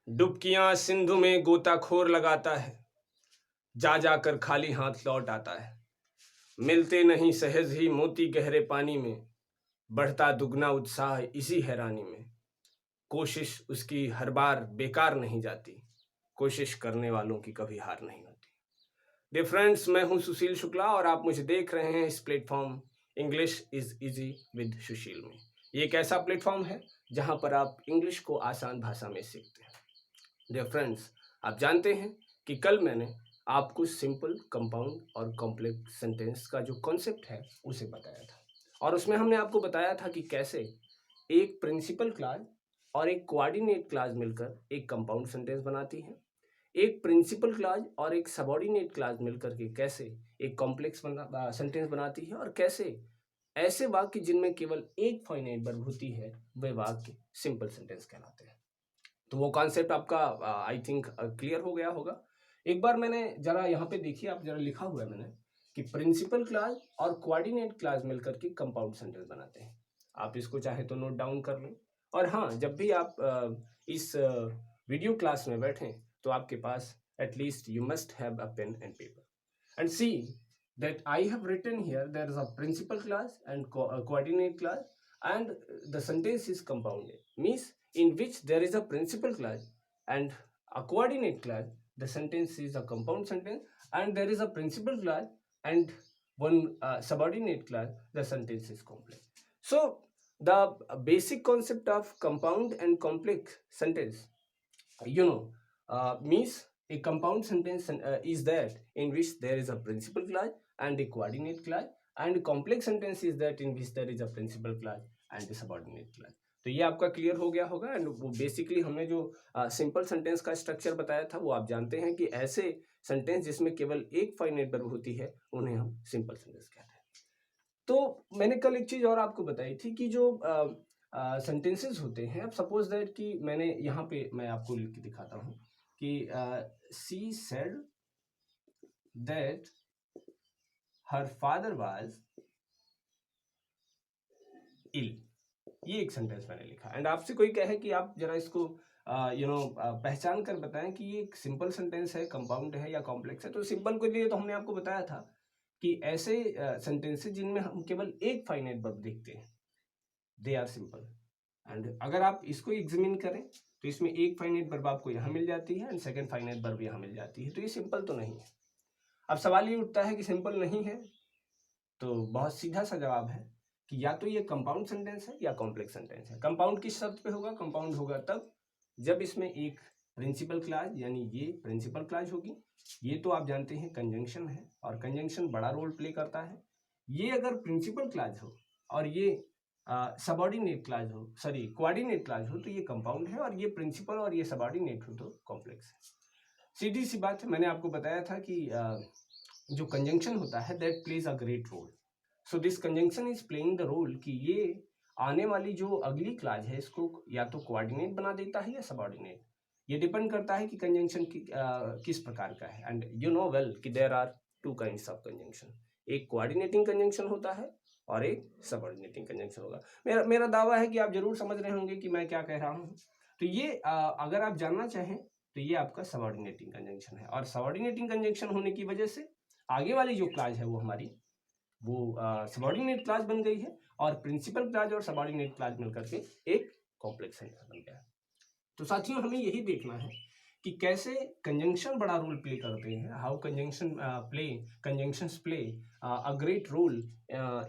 डुबकियां सिंधु में गोताखोर लगाता है, जा जाकर खाली हाथ लौट आता है। मिलते नहीं सहज ही मोती गहरे पानी में, बढ़ता दुगना उत्साह इसी हैरानी में। कोशिश उसकी हर बार बेकार नहीं जाती, कोशिश करने वालों की कभी हार नहीं होती। डियर फ्रेंड्स, मैं हूं सुशील शुक्ला और आप मुझे देख रहे हैं इस platform English is easy with Sushil में। ये एक ऐसा प्लेटफॉर्म है जहां पर आप इंग्लिश को आसान भाषा में सीखते हैं। डियर फ्रेंड्स, आप जानते हैं कि कल मैंने आपको सिंपल, कंपाउंड और कॉम्प्लेक्स सेंटेंस का जो कॉन्सेप्ट है उसे बताया था, और उसमें हमने आपको बताया था कि कैसे एक प्रिंसिपल क्लास और एक कोऑर्डिनेट क्लास मिलकर एक कंपाउंड सेंटेंस बनाती है, एक प्रिंसिपल क्लास और एक सबऑर्डिनेट क्लास मिलकर के कैसे एक कॉम्प्लेक्स सेंटेंस बनाती है, और कैसे ऐसे वाक्य जिनमें केवल एक फाइनाइट वर्ब होती है वे वाक्य सिंपल सेंटेंस कहलाते हैं। तो वो कॉन्सेप्ट आपका आई थिंक क्लियर हो गया होगा। एक बार मैंने जरा यहाँ पे देखिए, आप जरा लिखा हुआ है मैंने कि प्रिंसिपल क्लास और कोऑर्डिनेट क्लास मिलकर के कंपाउंड सेंटेंस बनाते हैं। आप इसको चाहे तो नोट डाउन कर लें, और हाँ, जब भी आप इस वीडियो क्लास में बैठें तो आपके पास at least you must have a pen and paper and see that I have written here. There is a principal class and coordinate class, and the sentence is compounded, means in which there is a principal class and a coordinate class. The sentence is a compound sentence, and there is a principal class and one subordinate class. The sentence is complex. So the basic concept of compound and complex sentence, means a compound sentence is that in which there is a principal class and a coordinate class, and complex sentence is that in which there is a principal class and a subordinate class. तो ये आपका clear हो गया होगा। And वो basically हमने जो simple sentence का स्ट्रक्चर बताया था वो आप जानते हैं कि ऐसे सेंटेंस जिसमें केवल एक फाइनाइट वर्ब होती है उन्हें हम सिंपल सेंटेंस कहते हैं। तो मैंने कल एक चीज और आपको बताई थी कि जो सेंटेंसेस होते हैं, अब सपोज दैट कि मैंने यहाँ पे मैं आपको लिख के दिखाता हूँ कि she said that her father was ill. ये एक सेंटेंस मैंने लिखा, एंड आपसे कोई कहे कि आप जरा इसको पहचान कर बताएं कि ये एक सिंपल सेंटेंस है, कंपाउंड है या कॉम्प्लेक्स है। तो सिंपल के लिए तो हमने आपको बताया था कि ऐसे सेंटेंसेस जिनमें हम केवल एक फाइनाइट वर्ब देखते हैं दे आर सिंपल। एंड अगर आप इसको एग्जामिन करें तो इसमें एक फाइनाइट वर्ब आपको यहाँ मिल जाती है एंड सेकंड फाइनाइट वर्ब यहाँ मिल जाती है, तो ये सिंपल तो नहीं है। अब सवाल ये उठता है कि सिंपल नहीं है, तो बहुत सीधा सा जवाब है कि या तो ये कंपाउंड सेंटेंस है या कॉम्प्लेक्स सेंटेंस है। कंपाउंड किस शर्त पे होगा? कंपाउंड होगा तब जब इसमें एक प्रिंसिपल क्लास, यानी ये प्रिंसिपल क्लास होगी। ये तो आप जानते हैं कंजंक्शन है, और कंजंक्शन बड़ा रोल प्ले करता है। ये अगर प्रिंसिपल क्लास हो और ये सबऑर्डिनेट क्लास हो, सॉरी कोऑर्डिनेट क्लास हो, तो ये कंपाउंड है, और ये प्रिंसिपल और ये सबऑर्डिनेट हो तो कॉम्प्लेक्स है। सीधी सी बात है, मैंने आपको बताया था कि जो कंजंक्शन होता है that plays a great role. So this conjunction is playing the role कि ये आने वाली जो अगली क्लास है इसको या तो कोऑर्डिनेट बना देता है या सबऑर्डिनेट। ये डिपेंड करता है कि कंजंक्शन किस प्रकार का है। एंड यू नो वेल कि there are two kinds of conjunction, एक कोऑर्डिनेटिंग कंजंक्शन होता है और एक सबऑर्डिनेटिंग कंजंक्शन होगा। मेरा दावा है कि आप जरूर समझ रहे होंगे कि मैं क्या कह रहा हूँ। तो ये अगर आप जानना चाहें तो ये आपका सबऑर्डिनेटिंग कंजंक्शन है, और सबऑर्डिनेटिंग कंजंक्शन होने की वजह से आगे वाली जो क्लास है वो हमारी वो सबऑर्डिनेट क्लास बन गई है, और प्रिंसिपल क्लास और सबऑर्डिनेट क्लास मिलकर के एक कॉम्प्लेक्स सेंटेंस बन गया है। तो साथियों, हमें यही देखना है कि कैसे कंजंक्शन बड़ा रोल प्ले करते हैं, how conjunctions play a great role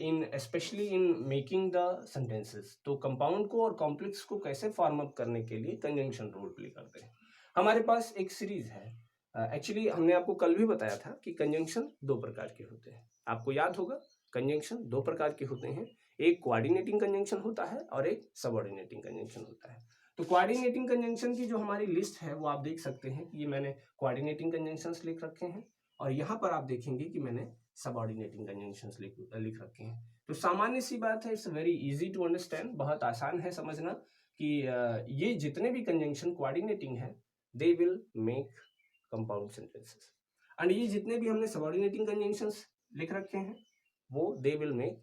in specially in making the sentences. तो कंपाउंड को और कॉम्प्लेक्स को कैसे फॉर्म अप करने के लिए कंजंक्शन रोल प्ले करते हैं। हमारे पास एक सीरीज है। एक्चुअली हमने आपको कल भी बताया था कि कंजंक्शन दो प्रकार के होते हैं। आपको याद होगा, कंजंक्शन दो प्रकार के होते हैं, एक कोऑर्डिनेटिंग कंजंक्शन होता है और एक सबऑर्डिनेटिंग कंजंक्शन होता है। तो कोऑर्डिनेटिंग कंजंक्शन की जो हमारी लिस्ट है वो आप देख सकते हैं कि ये मैंने कोऑर्डिनेटिंग कंजंक्शंस लिख रखे हैं, और यहाँ पर आप देखेंगे कि मैंने सबऑर्डिनेटिंग कंजंक्शंस लिख रखे हैं। तो सामान्य सी बात है, it's very easy to understand, बहुत आसान है समझना कि ये जितने भी कंजंक्शन कोऑर्डिनेटिंग है दे will make compound sentences, and ये जितने भी हमने सबऑर्डिनेटिंग कंजंक्शंस लिख रखे हैं वो दे विल मेक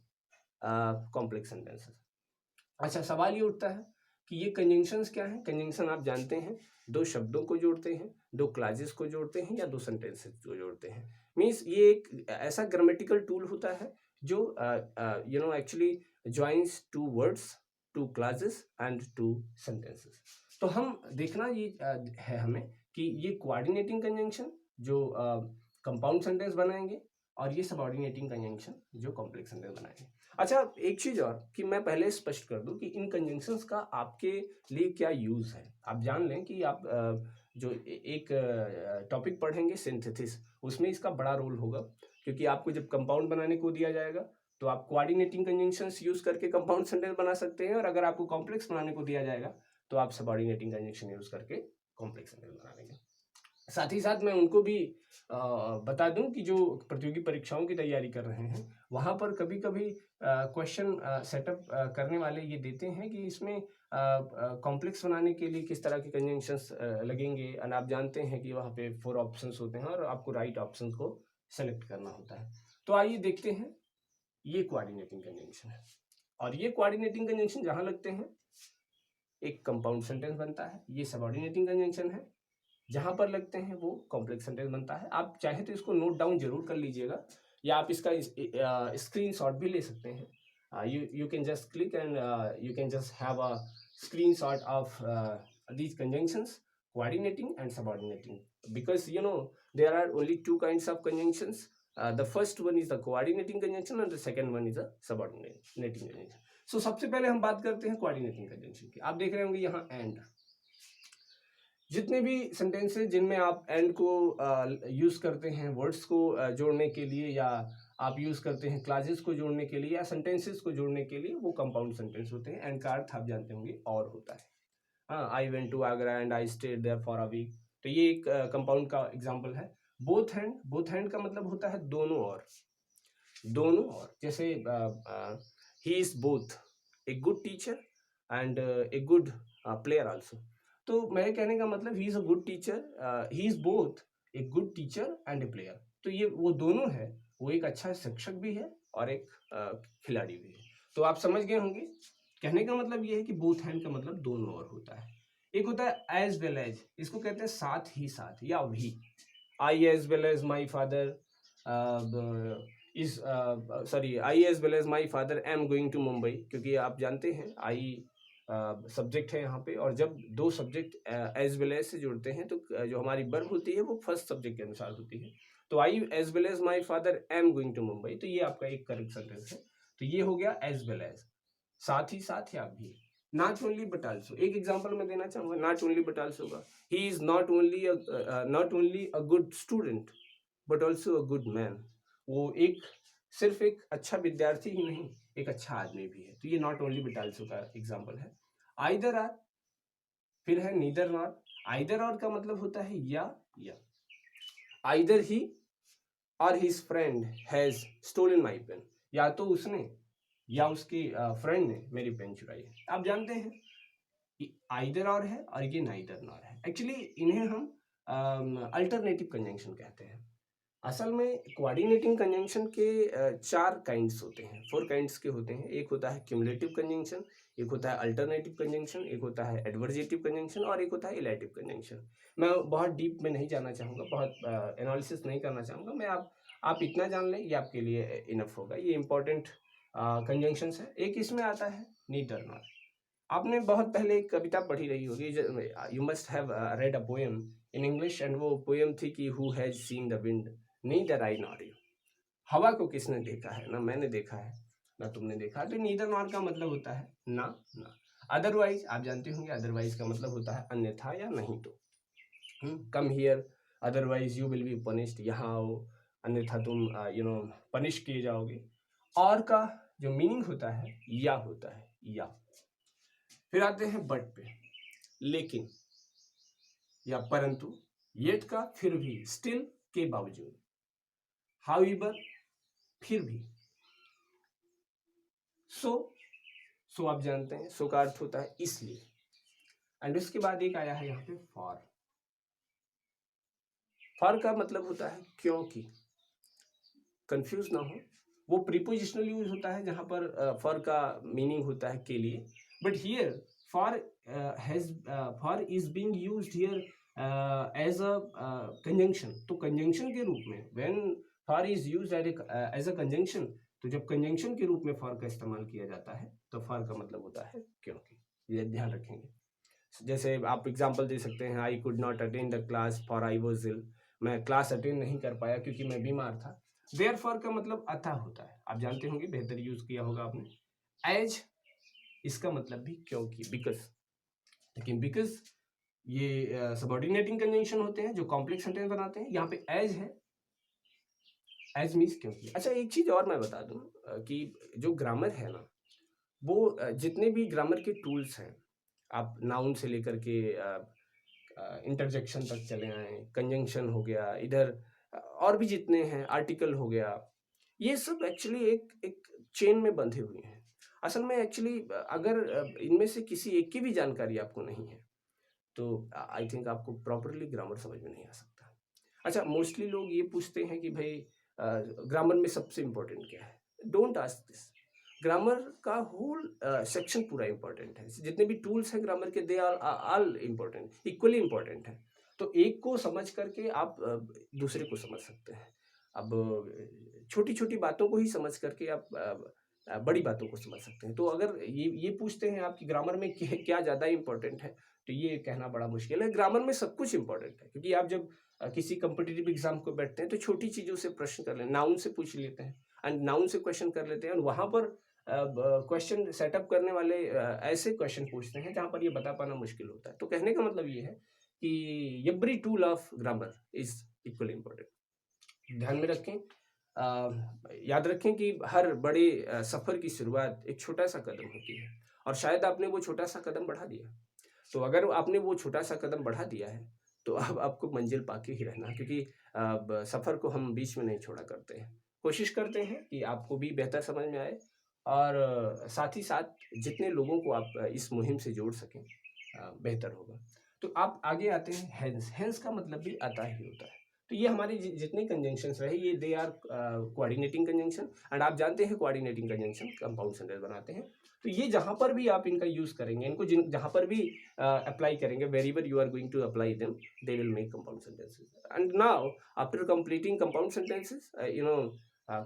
कॉम्प्लेक्स सेंटेंसेस। अच्छा, सवाल ये उठता है कि ये कंजंक्शंस क्या हैं। कंजंक्शन आप जानते हैं, दो शब्दों को जोड़ते हैं, दो क्लासेस को जोड़ते हैं या दो सेंटेंसेस को जोड़ते हैं। मीन्स ये एक ऐसा ग्रामेटिकल टूल होता है जो actually joins two words, two clauses and two sentences. तो हम देखना ये है हमें कि ये कोऑर्डिनेटिंग कंजंक्शन जो कंपाउंड सेंटेंस बनाएंगे और ये सबऑर्डिनेटिंग कंजंक्शन जो कॉम्प्लेक्स सेंटेंस बनाएंगे। अच्छा, एक चीज और कि मैं पहले स्पष्ट कर दूं कि इन कंजंक्शंस का आपके लिए क्या यूज है। आप जान लें कि आप जो एक टॉपिक पढ़ेंगे सिंथेसिस, उसमें इसका बड़ा रोल होगा, क्योंकि आपको जब कंपाउंड बनाने को दिया जाएगा तो आप कोऑर्डिनेटिंग कंजंक्शंस यूज करके कंपाउंड सेंटेंस बना सकते हैं, और अगर आपको कॉम्प्लेक्स बनाने को दिया जाएगा तो आप सबऑर्डिनेटिंग कंजंक्शन यूज करके कॉम्प्लेक्स सेंटेंस बना लेंगे। साथ ही साथ मैं उनको भी बता दूं कि जो प्रतियोगी परीक्षाओं की तैयारी कर रहे हैं वहां पर कभी कभी क्वेश्चन सेटअप करने वाले ये देते हैं कि इसमें कॉम्प्लेक्स बनाने के लिए किस तरह के कंजंक्शंस लगेंगे, और आप जानते हैं कि वहाँ पे 4 ऑप्शंस होते हैं और आपको राइट ऑप्शन को सेलेक्ट करना होता है। तो आइए देखते हैं, ये कोऑर्डिनेटिंग कंजंक्शन है, और ये कोऑर्डिनेटिंग कंजंक्शन जहां लगते हैं एक कंपाउंड सेंटेंस बनता है। ये सबऑर्डिनेटिंग कंजंक्शन है, जहां पर लगते हैं वो कॉम्प्लेक्स सेंटेंस बनता है। आप चाहे तो इसको नोट डाउन जरूर कर लीजिएगा, या आप इसका स्क्रीनशॉट भी ले सकते हैं। You can just click and you can just have a screenshot of these conjunctions, coordinating and subordinating, because there are only two kinds of conjunctions. The first one is the coordinating conjunction and the second one is the subordinating conjunction. So सबसे पहले हम बात करते हैं coordinating conjunction की। आप देख रहे होंगे यहाँ and, जितने भी सेंटेंसेस जिनमें आप एंड को यूज करते हैं वर्ड्स को जोड़ने के लिए, या आप यूज करते हैं क्लासेस को जोड़ने के लिए या सेंटेंसेस को जोड़ने के लिए, वो कंपाउंड सेंटेंस होते हैं। एंड का अर्थ आप जानते होंगे और होता है। हाँ, I went to Agra and I stayed there for a week, तो ये एक कंपाउंड का एग्जांपल है। बोथ हैंड का मतलब होता है दोनों और, दोनों और। जैसे he is both a good teacher and a good player also. तो मेरे कहने का मतलब he is a good teacher, he is both a good teacher and A player. तो ये वो दोनों है, वो एक अच्छा शिक्षक भी है और एक खिलाड़ी भी है। तो आप समझ गए होंगे, कहने का मतलब ये है कि बोथ हैंड का मतलब दोनों और होता है। एक होता है एज वेल एज, इसको कहते हैं साथ ही साथ या भी। I as well as my father I as well as my father am going to Mumbai, क्योंकि आप जानते हैं आई सब्जेक्ट है यहाँ पे, और जब दो सब्जेक्ट एज वेल एज से जुड़ते हैं तो जो हमारी वर्ब होती है वो फर्स्ट सब्जेक्ट के अनुसार होती है। तो I as well as my father am going to Mumbai, तो ये आपका एक करेक्ट सेंटेंस है। तो ये हो गया एज वेल एज, साथ ही साथ या भी। नॉट ओनली बट आल्सो, एक एग्जांपल मैं देना चाहूंगा, नॉट ओनली बट आल्सो का, he is not only a good student but also a good man. वो सिर्फ एक अच्छा विद्यार्थी ही नहीं, एक अच्छा आदमी भी है। तो ये नॉट ओनली बट आल्सो का एग्जांपल है। आइदर आर, फिर है नीदर नॉर। आइदर और का मतलब होता है या। आइदर ही और his friend has stolen my pen, या तो उसने या उसके फ्रेंड ने मेरी पेन चुराई है। आप जानते हैं आइदर और है और ये नाइदर नॉर है। एक्चुअली इन्हें हम अल्टरनेटिव कंजंक्शन कहते हैं। असल में कोऑर्डिनेटिंग कंजंक्शन के 4 काइंड्स होते हैं, 4 काइंड्स के होते हैं। एक होता है क्यूमुलेटिव कंजंक्शन, एक होता है अल्टरनेटिव कंजंक्शन, एक होता है एडवर्जेटिव कंजंक्शन और एक होता है इलेटिव कंजंक्शन। मैं बहुत डीप में नहीं जाना चाहूँगा, बहुत एनालिसिस नहीं करना चाहूँगा मैं। आप इतना जान लें, ये आपके लिए इनफ होगा। ये इंपॉर्टेंट कंजंक्शंस है। एक इसमें आता है नीदर नॉर। आपने बहुत पहले एक कविता पढ़ी रही होगी, you must have read a poem in English, and वो पोएम थी कि who has seen the wind neither I nor you. हवा को किसने देखा है, ना मैंने देखा है ना तुमने देखा। तो नीदर नॉर का मतलब होता है ना ना। अदरवाइज आप जानते होंगे, अदरवाइज का मतलब होता है अन्यथा या नहीं तो। Come here otherwise you will be punished, यहाँ आओ अन्यथा तुम पनिश किए जाओगे। और का जो मीनिंग होता है या होता है या। फिर आते हैं बट पे, लेकिन या परंतु, येट का फिर भी, स्टिल के बावजूद, हाउएवर फिर भी, सो आप जानते हैं सो का अर्थ होता है इसलिए। एंड उसके बाद एक आया है यहाँ पे फॉर। फॉर का मतलब होता है क्योंकि। कंफ्यूज ना हो, वो प्रीपोजिशनल यूज होता है जहां पर फॉर का मीनिंग होता है के लिए, but here for is being used here as a conjunction. तो conjunction के रूप में when for is used as a conjunction, तो जब conjunction के रूप में for का इस्तेमाल किया जाता है तो for का मतलब होता है क्योंकि। ये ध्यान रखेंगे। जैसे आप एग्जांपल दे सकते हैं, I could not attend the class for I was ill, मैं क्लास अटेंड नहीं कर पाया क्योंकि मैं बीमार था। देयरफॉर का मतलब अतः होता है, आप जानते होंगे, बेहतर यूज किया होगा आपने। एज इसका मतलब भी क्योंकि, बिकॉज, लेकिन बिकॉज ये सबऑर्डिनेटिंग कंजंक्शन होते हैं जो कॉम्प्लेक्स सेंटेंस बनाते हैं। यहाँ पे एज है, एज मीन्स क्योंकि। अच्छा, एक चीज और मैं बता दूं कि जो ग्रामर है ना, वो जितने भी ग्रामर के टूल्स हैं, आप नाउन से लेकर के इंटरजेक्शन तक चले आए, कंजंक्शन हो गया, इधर और भी जितने हैं, आर्टिकल हो गया, ये सब एक्चुअली एक चेन में बंधे हुए हैं। असल में एक्चुअली अगर इनमें से किसी एक की भी जानकारी आपको नहीं है तो आई थिंक आपको प्रॉपरली ग्रामर समझ में नहीं आ सकता। अच्छा, मोस्टली लोग ये पूछते हैं कि भाई ग्रामर में सबसे इम्पोर्टेंट क्या है। Don't ask this. ग्रामर का होल सेक्शन पूरा इंपॉर्टेंट है। जितने भी टूल्स हैं ग्रामर के, they are all important, equally important है। तो एक को समझ करके आप दूसरे को समझ सकते हैं। अब छोटी छोटी बातों को ही समझ करके आप बड़ी बातों को समझ सकते हैं। तो अगर ये पूछते हैं आपकी ग्रामर में क्या ज़्यादा इंपॉर्टेंट है, तो ये कहना बड़ा मुश्किल है। ग्रामर में सब कुछ इंपॉर्टेंट है, क्योंकि आप जब किसी कम्पिटिटिव एग्जाम को बैठते हैं तो छोटी चीज़ों से प्रश्न कर लें, नाउन से पूछ लेते हैं एंड नाउन से क्वेश्चन कर लेते हैं, और वहाँ पर क्वेश्चन सेटअप करने वाले ऐसे क्वेश्चन पूछते हैं जहाँ पर ये बता पाना मुश्किल होता है। तो कहने का मतलब ये है कि every tool of grammar is equally important. ध्यान में रखें, याद रखें कि हर बड़े सफ़र की शुरुआत एक छोटा सा कदम होती है, और शायद आपने वो छोटा सा कदम बढ़ा दिया। तो अगर आपने वो छोटा सा कदम बढ़ा दिया है तो अब आपको मंजिल पाके ही रहना, क्योंकि सफ़र को हम बीच में नहीं छोड़ा करते हैं। कोशिश करते हैं कि आपको भी बेहतर समझ में आए, और साथ ही साथ जितने लोगों को आप इस मुहिम से जोड़ सकें बेहतर होगा। तो आप आगे आते हैं हेंस। हेंस का मतलब भी अतः ही होता है। तो ये हमारे जितने कंजंक्शंस रहे, ये they are coordinating conjunction, and आप जानते हैं कोऑर्डिनेटिंग कंजंक्शन कंपाउंड सेंटेंस बनाते हैं। तो ये जहाँ पर भी आप इनका यूज करेंगे, इनको जहाँ पर भी अप्लाई करेंगे, wherever you are going to apply them, they will make compound sentences. And now after completing compound sentences,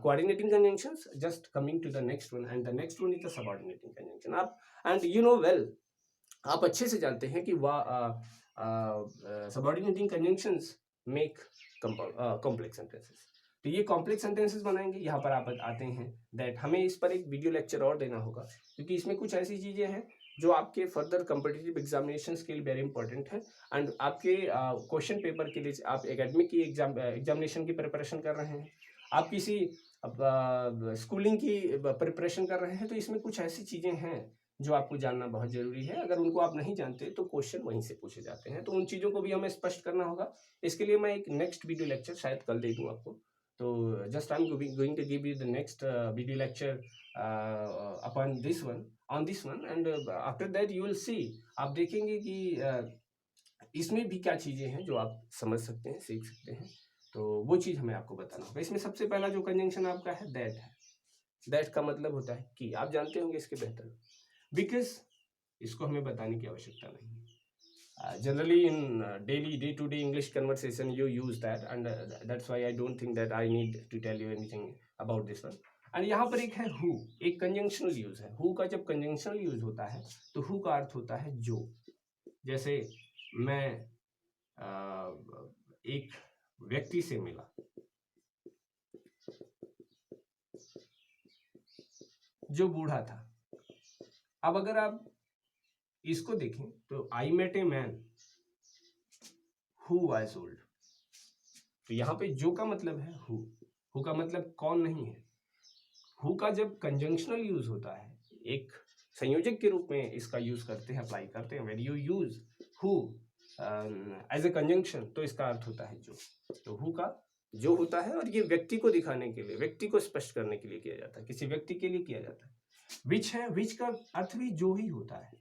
coordinating conjunctions, just coming to the next one, and the next one is the subordinating conjunction. आप and you know well, आप अच्छे से जानते हैं कि subordinating conjunctions make complex sentences। तो ये complex sentences बनाएंगे। यहाँ पर आप आते हैं दैट हमें इस पर एक वीडियो लेक्चर और देना होगा, क्योंकि इसमें कुछ ऐसी चीज़ें हैं जो आपके फर्दर कम्पिटिटिव एग्जामिनेशंस के लिए वेरी इंपॉर्टेंट है, एंड आपके क्वेश्चन पेपर के लिए, आप एकेडमिक की एग्जामिनेशन की प्रिपरेशन कर रहे हैं, आप किसी स्कूलिंग की प्रिपरेशन कर रहे हैं, तो इसमें कुछ ऐसी चीज़ें हैं जो आपको जानना बहुत ज़रूरी है। अगर उनको आप नहीं जानते तो क्वेश्चन वहीं से पूछे जाते हैं, तो उन चीज़ों को भी हमें स्पष्ट करना होगा। इसके लिए मैं एक नेक्स्ट वीडियो लेक्चर शायद कल दे दूँ आपको। तो just I am going to give you the next video lecture upon this one, on this one, and after that you will see, आप देखेंगे कि इसमें भी क्या चीज़ें हैं जो आप समझ सकते हैं, सीख सकते हैं। तो वो चीज़ हमें आपको बताना होगा। इसमें सबसे पहला जो कंजंक्शन आपका है दैट है। दैट का मतलब होता है कि, आप जानते होंगे इसके बेहतर, बिकॉज इसको हमें बताने की आवश्यकता नहीं है। Generally in daily day to day English conversation you use that, and that's why I don't think that I need to tell you anything about this one. And यहाँ पर एक है हु, एक कंजंक्शनल यूज है। Who का जब conjunctional use होता है तो हु का अर्थ होता है जो। जैसे मैं एक व्यक्ति से मिला, जो बूढ़ा था। अब अगर आप इसको देखें तो I met a man who was old, तो यहाँ पे जो का मतलब है हु, हु का मतलब कौन नहीं है। हु का जब कंजंक्शनल यूज होता है, एक संयोजक के रूप में इसका यूज करते हैं, अप्लाई करते हैं, when you use who as a conjunction, तो इसका अर्थ होता है जो। तो हु का जो होता है, और ये व्यक्ति को दिखाने के लिए, व्यक्ति को स्पष्ट करने के लिए किया जाता है, किसी व्यक्ति के लिए किया जाता है। विच है, विच का अर्थ भी जो ही होता है,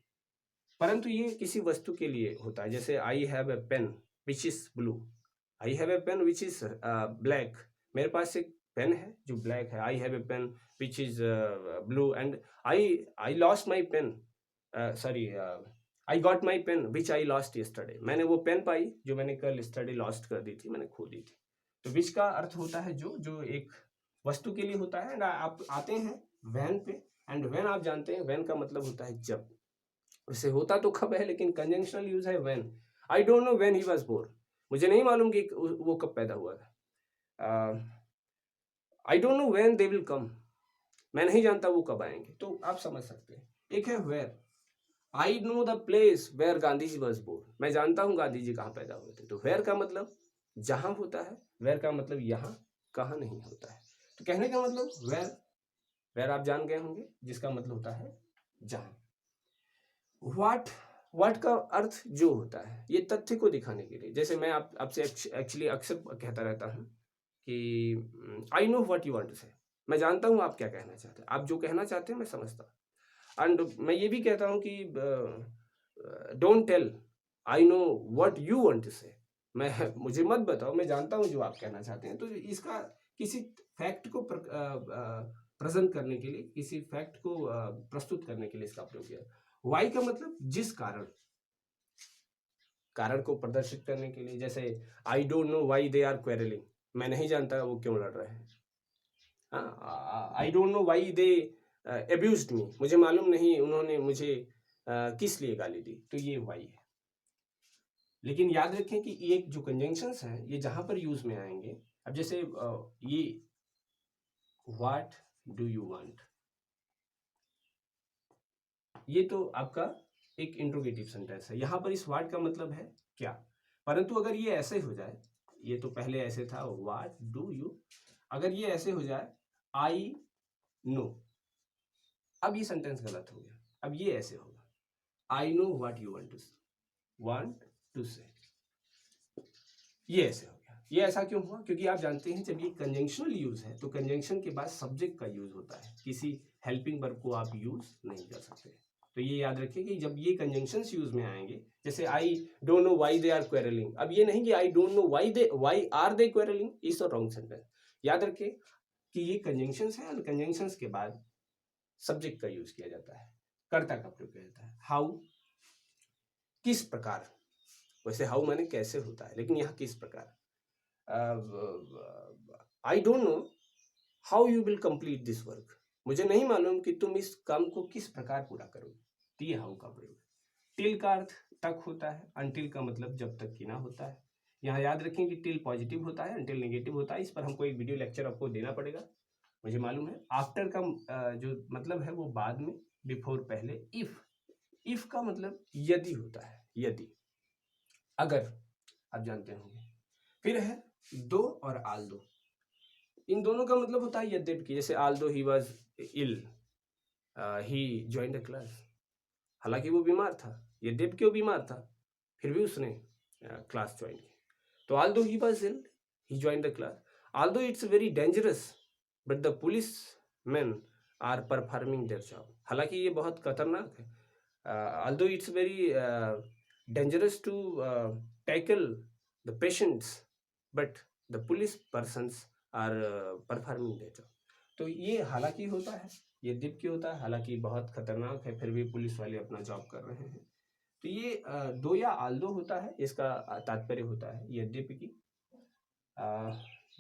परंतु ये किसी वस्तु के लिए होता है। जैसे I have a pen which is blue, I have a pen which is black, मेरे पास एक पेन है जो ब्लैक है। I have a pen which is blue, and I lost my pen, sorry, I got my pen which I lost yesterday, मैंने वो pen पाई जो मैंने कल यस्टरडे लॉस्ट कर दी थी, मैंने खो दी थी। तो विच का अर्थ होता है जो, जो एक वस्तु के लिए होता है। एंड आप आते हैं वैन पे, एंड वैन आप जानते हैं वैन का मतलब होता है जब, वैसे होता तो कब है लेकिन कंजंक्शनल यूज है when. I don't know when he was born, मुझे नहीं मालूम कि वो कब पैदा हुआ था। I don't know when they will come, मैं नहीं जानता वो कब आएंगे। तो आप समझ सकते हैं। एक है where, I know the place where Gandhi ji was born, मैं जानता हूँ गांधी जी कहाँ पैदा हुए थे। तो वेयर का मतलब जहां होता है, वेयर का मतलब यहाँ कहाँ नहीं होता है। तो कहने का मतलब वेयर, वेयर आप जान गए होंगे जिसका मतलब होता है जहां। व्हाट का अर्थ जो होता है ये तथ्य को दिखाने के लिए, जैसे मैं आपसे एक्चुअली अक्सर कहता रहता हूँ कि I know what you want to say, मैं जानता हूँ आप क्या कहना चाहते हैं, आप जो कहना चाहते हैं मैं समझता हूँ। एंड मैं ये भी कहता हूँ कि don't tell I know what you want to say, मैं मुझे मत बताओ, मैं जानता हूँ जो आप कहना चाहते हैं। तो इसका किसी फैक्ट को प्रेजेंट करने के लिए, किसी फैक्ट को प्रस्तुत करने के लिए इसका प्रयोग किया। वाई का मतलब जिस कारण, कारण को प्रदर्शित करने के लिए, जैसे I don't know why they are quarrelling, मैं नहीं जानता वो क्यों लड़ रहे हैं। I don't know why they abused me, मुझे मालूम नहीं उन्होंने मुझे किस लिए गाली दी। तो ये वाई है। लेकिन याद रखें कि ये जो कंजंक्शंस हैं ये जहां पर यूज में आएंगे, अब जैसे ये व्हाट डू यू वांट, ये तो आपका एक इंट्रोगेटिव सेंटेंस है, यहां पर इस व्हाट का मतलब है क्या। परंतु अगर ये ऐसे हो जाए, ये तो पहले ऐसे था व्हाट डू यू, अगर ये ऐसे हो जाए आई नो, अब ये सेंटेंस गलत हो गया। अब ये ऐसे होगा I know what you want to say, ये ऐसे हो गया। ये ऐसा क्यों हुआ? क्योंकि आप जानते हैं जब ये कंजंक्शनल यूज है तो कंजंक्शन के बाद सब्जेक्ट का यूज होता है, किसी हेल्पिंग वर्ब को आप यूज नहीं कर सकते। तो ये याद रखिए कि जब ये कंजंक्शंस यूज में आएंगे, जैसे I don't know why they are quarrelling, अब ये नहीं कि I don't know why are they quarrelling, is the wrong sentence. याद रखिए कि ये कंजंक्शंस हैं और कंजंक्शंस के बाद सब्जेक्ट का यूज किया जाता है, कर्ता का प्रयोग किया जाता है। हाउ, किस प्रकार, वैसे हाउ माने कैसे होता है, लेकिन यहाँ किस प्रकार। आई don't know how you will complete this work, मुझे नहीं मालूम कि तुम इस काम को किस प्रकार पूरा करोगे। तो ये हाउ का प्रयोग। टिल का अर्थ तक होता है, अनटिल का मतलब जब तक कि ना होता है। यहाँ याद रखें कि टिल पॉजिटिव होता है, अनटिल नेगेटिव होता है। इस पर हमको एक वीडियो लेक्चर आपको देना पड़ेगा, मुझे मालूम है। आफ्टर का जो मतलब है वो बाद में, बिफोर पहले। इफ का मतलब यदि होता है, यदि, अगर, आप जानते होंगे। फिर है दो और आल दो, इन दोनों का मतलब होता है यद्यपि। जैसे although he was ill he join the class, हालांकि वो बीमार था, यद्यपि वो बीमार था फिर भी उसने क्लास ज्वाइन की। तो although he was ill he join the class, although it's very dangerous but the policeman are performing their job, हालांकि ये बहुत खतरनाक है, although it's very dangerous to tackle the patients but the police persons are performing their job. तो ये हालांकि होता है, यद्यपि होता है, हालांकि बहुत खतरनाक है फिर भी पुलिस वाले अपना जॉब कर रहे हैं। तो ये दो या आल्दो होता है, इसका तात्पर्य होता है यद्यपि की।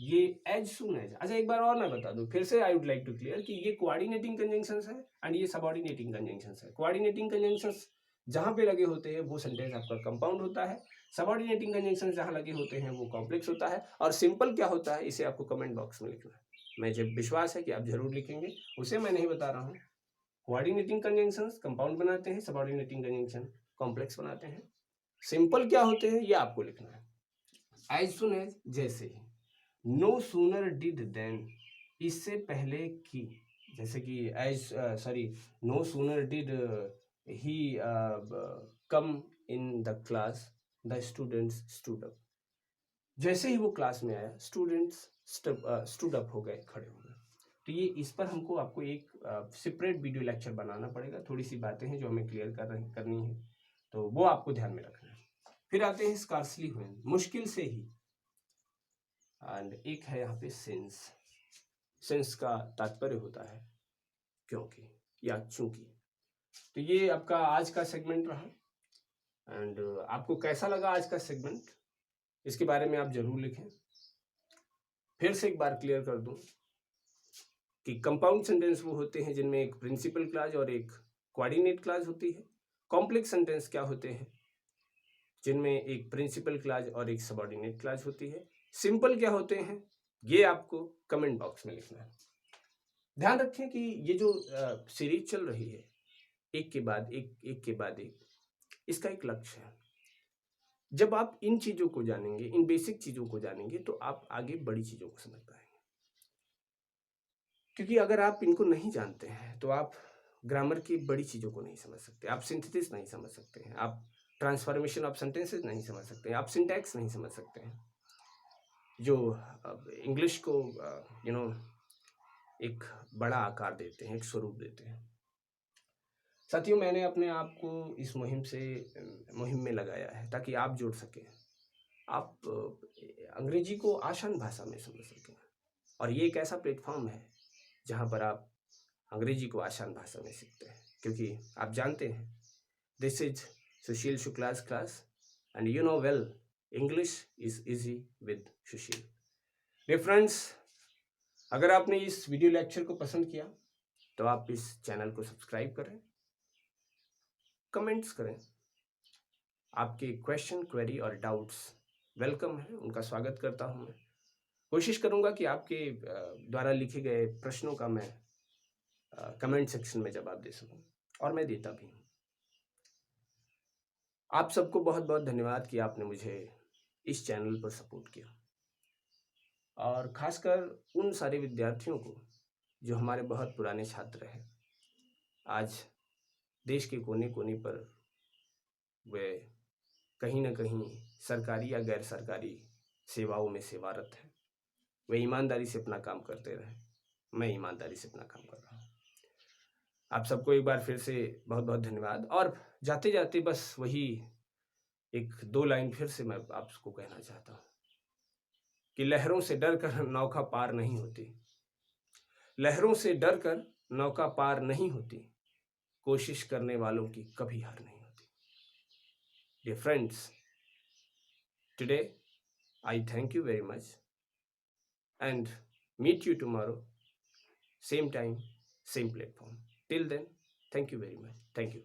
ये एज सुन एज, अच्छा एक बार और मैं बता दूं फिर से, I would like to clear कि ये कोऑर्डिनेटिंग कंजंक्शंस है एंड ये सबऑर्डिनेटिंग कंजंक्शंस है। कोऑर्डिनेटिंग कंजंक्शंस जहां पे लगे होते हैं वो सेंटेंस आपका कंपाउंड होता है, सबऑर्डिनेटिंग कंजंक्शंस जहां लगे होते हैं वो कॉम्प्लेक्स होता है। और सिंपल क्या होता है इसे आपको कमेंट बॉक्स में लिखना है, मुझे विश्वास है कि आप जरूर लिखेंगे, उसे मैं नहीं बता रहा हूँ। कोऑर्डिनेटिंग कंजंक्शंस कंपाउंड बनाते हैं, सबऑर्डिनेटिंग कंजंक्शन कॉम्प्लेक्स बनाते हैं। सिंपल क्या होते हैं ये आपको लिखना है। एज सुन एज, जैसे ही। नो सूनर डिड देन, इससे पहले कि, जैसे कि as sorry no sooner did he come in the class the students stood up, जैसे ही वो क्लास में आया स्टूडेंट्स स्टूड अप हो गए, खड़े हो गए। तो ये इस पर हमको आपको एक सेपरेट वीडियो लेक्चर बनाना पड़ेगा, थोड़ी सी बातें हैं जो हमें क्लियर करनी है, तो वो आपको ध्यान में रखना है। फिर आते हैं स्कार्सली व्हेन, मुश्किल से ही। एंड एक है यहाँ पे सिंस, सिंस का तात्पर्य होता है क्योंकि या चूंकि। तो ये आपका आज का सेगमेंट रहा। एंड आपको कैसा लगा आज का सेगमेंट, इसके बारे में आप जरूर लिखें। फिर से एक बार क्लियर कर दूं कि कंपाउंड सेंटेंस वो होते हैं जिनमें एक प्रिंसिपल क्लॉज और एक कोऑर्डिनेट क्लॉज होती है। कॉम्प्लेक्स सेंटेंस क्या होते हैं, जिनमें एक प्रिंसिपल क्लॉज और एक सबऑर्डिनेट क्लॉज होती है। सिंपल क्या होते हैं, ये आपको कमेंट बॉक्स में लिखना है। ध्यान रखें कि ये जो सीरीज चल रही है, एक के बाद एक के बाद एक, इसका एक लक्ष्य है। जब आप इन चीजों को जानेंगे, इन बेसिक चीजों को जानेंगे, तो आप आगे बड़ी चीजों को समझ पाएंगे। क्योंकि अगर आप इनको नहीं जानते हैं तो आप ग्रामर की बड़ी चीजों को नहीं समझ सकते, आप सिंथेसिस नहीं समझ सकते हैं, आप ट्रांसफॉर्मेशन ऑफ सेंटेंसेस नहीं समझ सकते हैं, आप सिंटैक्स नहीं समझ सकते हैं, जो इंग्लिश को एक बड़ा आकार देते हैं, एक स्वरूप देते हैं। साथियों, मैंने अपने आप को इस मुहिम में लगाया है ताकि आप जुड़ सकें, आप अंग्रेजी को आसान भाषा में समझ सकें। और ये एक ऐसा प्लेटफॉर्म है जहाँ पर आप अंग्रेजी को आसान भाषा में सीखते हैं, क्योंकि आप जानते हैं this is Sushil Shukla's class and you know well English is easy with Sushil. Dear friends, अगर आपने इस वीडियो लेक्चर को पसंद किया तो आप इस चैनल को सब्सक्राइब करें, कमेंट्स करें, आपके क्वेश्चन, क्वेरी और डाउट्स वेलकम है, उनका स्वागत करता हूं। मैं कोशिश करूंगा कि आपके द्वारा लिखे गए प्रश्नों का मैं कमेंट सेक्शन में जवाब दे सकूं, और मैं देता भी हूं। आप सबको बहुत बहुत धन्यवाद कि आपने मुझे इस चैनल पर सपोर्ट किया, और खासकर उन सारे विद्यार्थियों को जो हमारे बहुत पुराने छात्र हैं। आज देश के कोने कोने पर वे कहीं ना कहीं सरकारी या गैर सरकारी सेवाओं में सेवारत हैं। वे ईमानदारी से अपना काम करते रहे, मैं ईमानदारी से अपना काम कर रहा हूँ। आप सबको एक बार फिर से बहुत बहुत धन्यवाद। और जाते जाते बस वही एक दो लाइन फिर से मैं आपको कहना चाहता हूँ कि लहरों से डर कर नौका पार नहीं होती, लहरों से डर कर नौका पार नहीं होती, कोशिश करने वालों की कभी हार नहीं होती। Dear friends, today I thank you very much and meet you tomorrow, same time, same platform. Till then, thank you very much. Thank you.